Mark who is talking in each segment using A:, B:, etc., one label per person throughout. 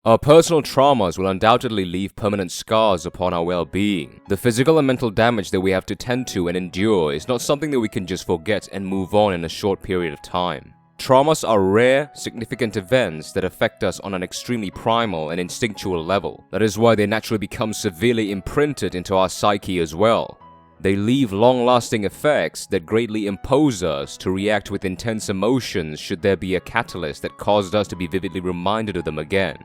A: Our personal traumas will undoubtedly leave permanent scars upon our well-being. The physical and mental damage that we have to tend to and endure is not something that we can just forget and move on in a short period of time. Traumas are rare, significant events that affect us on an extremely primal and instinctual level. That is why they naturally become severely imprinted into our psyche as well. They leave long-lasting effects that greatly impose us to react with intense emotions should there be a catalyst that caused us to be vividly reminded of them again.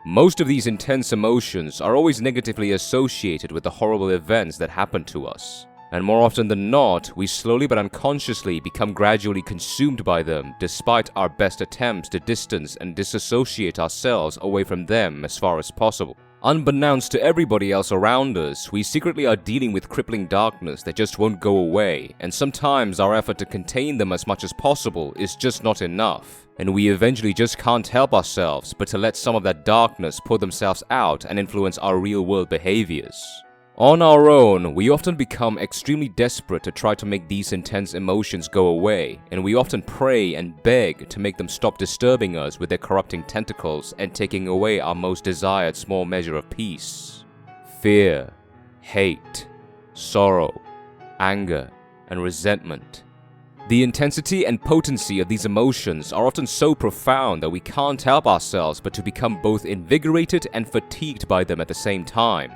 A: Most of these intense emotions are always negatively associated with the horrible events that happen to us. And more often than not, we slowly but unconsciously become gradually consumed by them despite our best attempts to distance and disassociate ourselves away from them as far as possible. Unbeknownst to everybody else around us, we secretly are dealing with crippling darkness that just won't go away, and sometimes our effort to contain them as much as possible is just not enough, and we eventually just can't help ourselves but to let some of that darkness pour themselves out and influence our real-world behaviors. On our own, we often become extremely desperate to try to make these intense emotions go away, and we often pray and beg to make them stop disturbing us with their corrupting tentacles and taking away our most desired small measure of peace. Fear, hate, sorrow, anger, and resentment. The intensity and potency of these emotions are often so profound that we can't help ourselves but to become both invigorated and fatigued by them at the same time.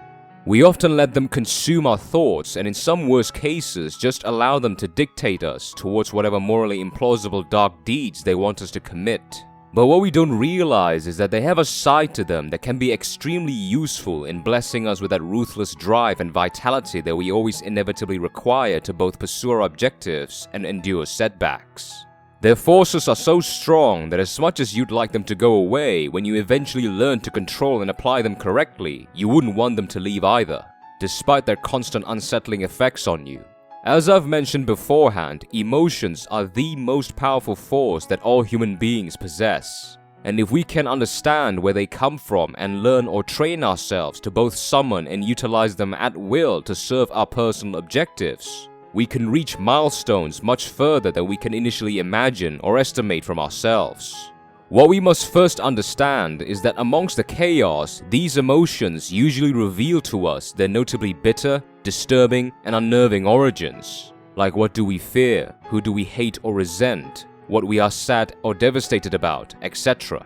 A: We often let them consume our thoughts and in some worst cases just allow them to dictate us towards whatever morally implausible dark deeds they want us to commit. But what we don't realize is that they have a side to them that can be extremely useful in blessing us with that ruthless drive and vitality that we always inevitably require to both pursue our objectives and endure setbacks. Their forces are so strong that as much as you'd like them to go away, when you eventually learn to control and apply them correctly, you wouldn't want them to leave either, despite their constant unsettling effects on you. As I've mentioned beforehand, emotions are the most powerful force that all human beings possess. And if we can understand where they come from and learn or train ourselves to both summon and utilize them at will to serve our personal objectives, we can reach milestones much further than we can initially imagine or estimate from ourselves. What we must first understand is that amongst the chaos, these emotions usually reveal to us their notably bitter, disturbing, and unnerving origins. Like, what do we fear, who do we hate or resent, what we are sad or devastated about, etc.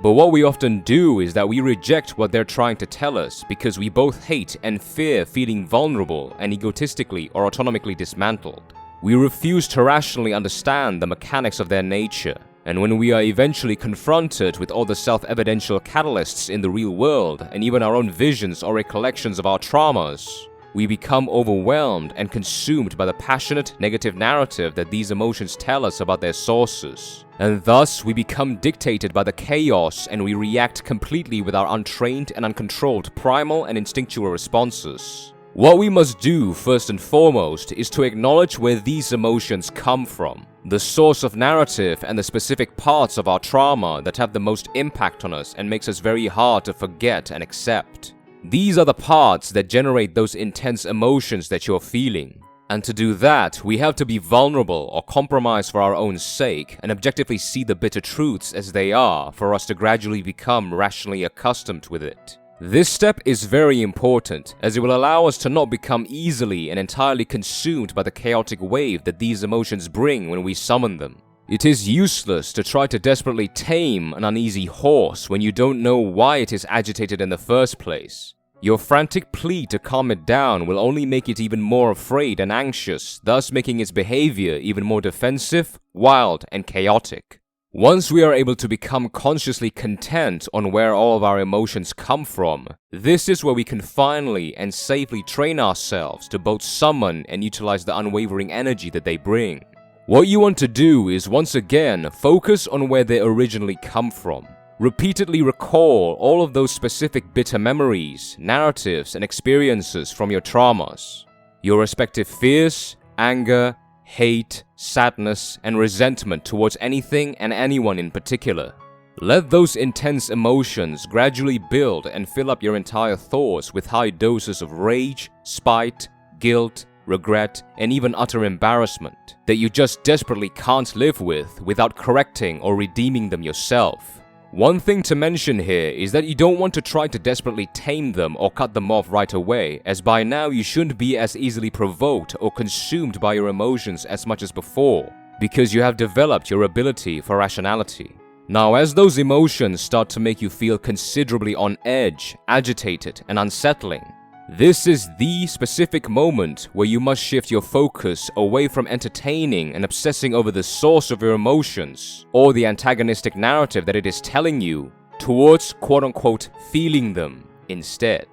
A: But what we often do is that we reject what they're trying to tell us because we both hate and fear feeling vulnerable and egotistically or autonomically dismantled. We refuse to rationally understand the mechanics of their nature, and when we are eventually confronted with all the self-evidential catalysts in the real world and even our own visions or recollections of our traumas, we become overwhelmed and consumed by the passionate, negative narrative that these emotions tell us about their sources. And thus, we become dictated by the chaos and we react completely with our untrained and uncontrolled primal and instinctual responses. What we must do, first and foremost, is to acknowledge where these emotions come from, the source of narrative and the specific parts of our trauma that have the most impact on us and makes us very hard to forget and accept. These are the parts that generate those intense emotions that you're feeling. And to do that, we have to be vulnerable or compromise for our own sake and objectively see the bitter truths as they are for us to gradually become rationally accustomed with it. This step is very important as it will allow us to not become easily and entirely consumed by the chaotic wave that these emotions bring when we summon them. It is useless to try to desperately tame an uneasy horse when you don't know why it is agitated in the first place. Your frantic plea to calm it down will only make it even more afraid and anxious, thus making its behavior even more defensive, wild, and chaotic. Once we are able to become consciously content on where all of our emotions come from, this is where we can finally and safely train ourselves to both summon and utilize the unwavering energy that they bring. What you want to do is once again focus on where they originally come from. Repeatedly recall all of those specific bitter memories, narratives, and experiences from your traumas. Your respective fears, anger, hate, sadness, and resentment towards anything and anyone in particular. Let those intense emotions gradually build and fill up your entire thoughts with high doses of rage, spite, guilt, regret, and even utter embarrassment that you just desperately can't live with without correcting or redeeming them yourself. One thing to mention here is that you don't want to try to desperately tame them or cut them off right away, as by now you shouldn't be as easily provoked or consumed by your emotions as much as before, because you have developed your ability for rationality. Now, as those emotions start to make you feel considerably on edge, agitated, and unsettling, this is the specific moment where you must shift your focus away from entertaining and obsessing over the source of your emotions, or the antagonistic narrative that it is telling you, towards quote-unquote feeling them instead.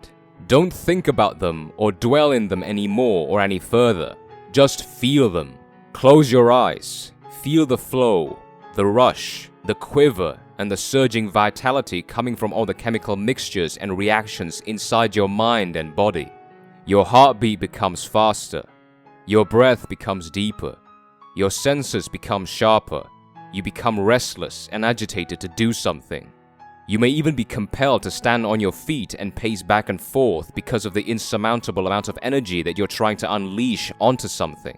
A: Don't think about them or dwell in them anymore or any further. Just feel them. Close your eyes. Feel the flow, the rush, the quiver, and the surging vitality coming from all the chemical mixtures and reactions inside your mind and body. Your heartbeat becomes faster. Your breath becomes deeper. Your senses become sharper. You become restless and agitated to do something. You may even be compelled to stand on your feet and pace back and forth because of the insurmountable amount of energy that you're trying to unleash onto something.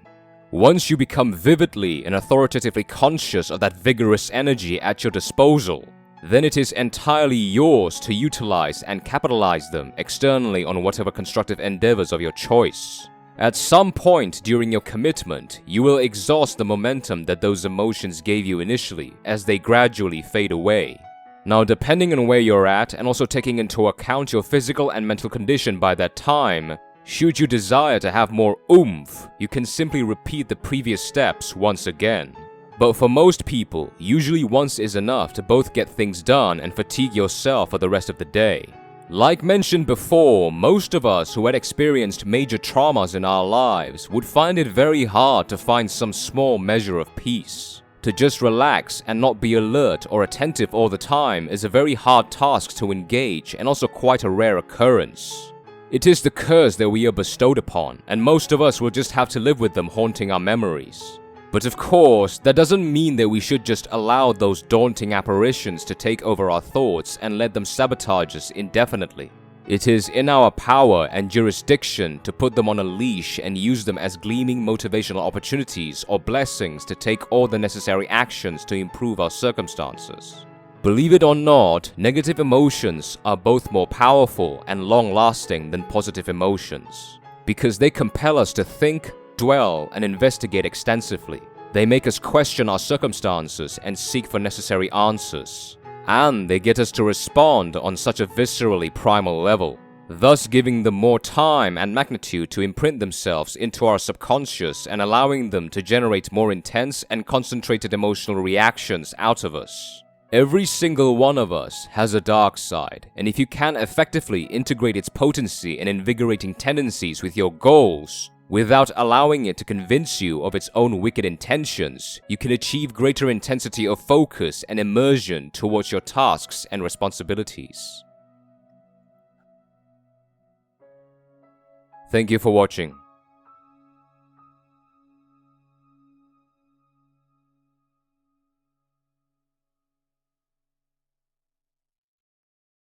A: Once you become vividly and authoritatively conscious of that vigorous energy at your disposal, then it is entirely yours to utilize and capitalize them externally on whatever constructive endeavors of your choice. At some point during your commitment, you will exhaust the momentum that those emotions gave you initially as they gradually fade away. Now, depending on where you're at and also taking into account your physical and mental condition by that time, should you desire to have more oomph, you can simply repeat the previous steps once again. But for most people, usually once is enough to both get things done and fatigue yourself for the rest of the day. Like mentioned before, most of us who had experienced major traumas in our lives would find it very hard to find some small measure of peace. To just relax and not be alert or attentive all the time is a very hard task to engage and also quite a rare occurrence. It is the curse that we are bestowed upon, and most of us will just have to live with them haunting our memories. But of course, that doesn't mean that we should just allow those daunting apparitions to take over our thoughts and let them sabotage us indefinitely. It is in our power and jurisdiction to put them on a leash and use them as gleaming motivational opportunities or blessings to take all the necessary actions to improve our circumstances. Believe it or not, negative emotions are both more powerful and long-lasting than positive emotions, because they compel us to think, dwell, and investigate extensively. They make us question our circumstances and seek for necessary answers, and they get us to respond on such a viscerally primal level, thus giving them more time and magnitude to imprint themselves into our subconscious and allowing them to generate more intense and concentrated emotional reactions out of us. Every single one of us has a dark side, and if you can effectively integrate its potency and invigorating tendencies with your goals, without allowing it to convince you of its own wicked intentions, you can achieve greater intensity of focus and immersion towards your tasks and responsibilities. Thank you for watching.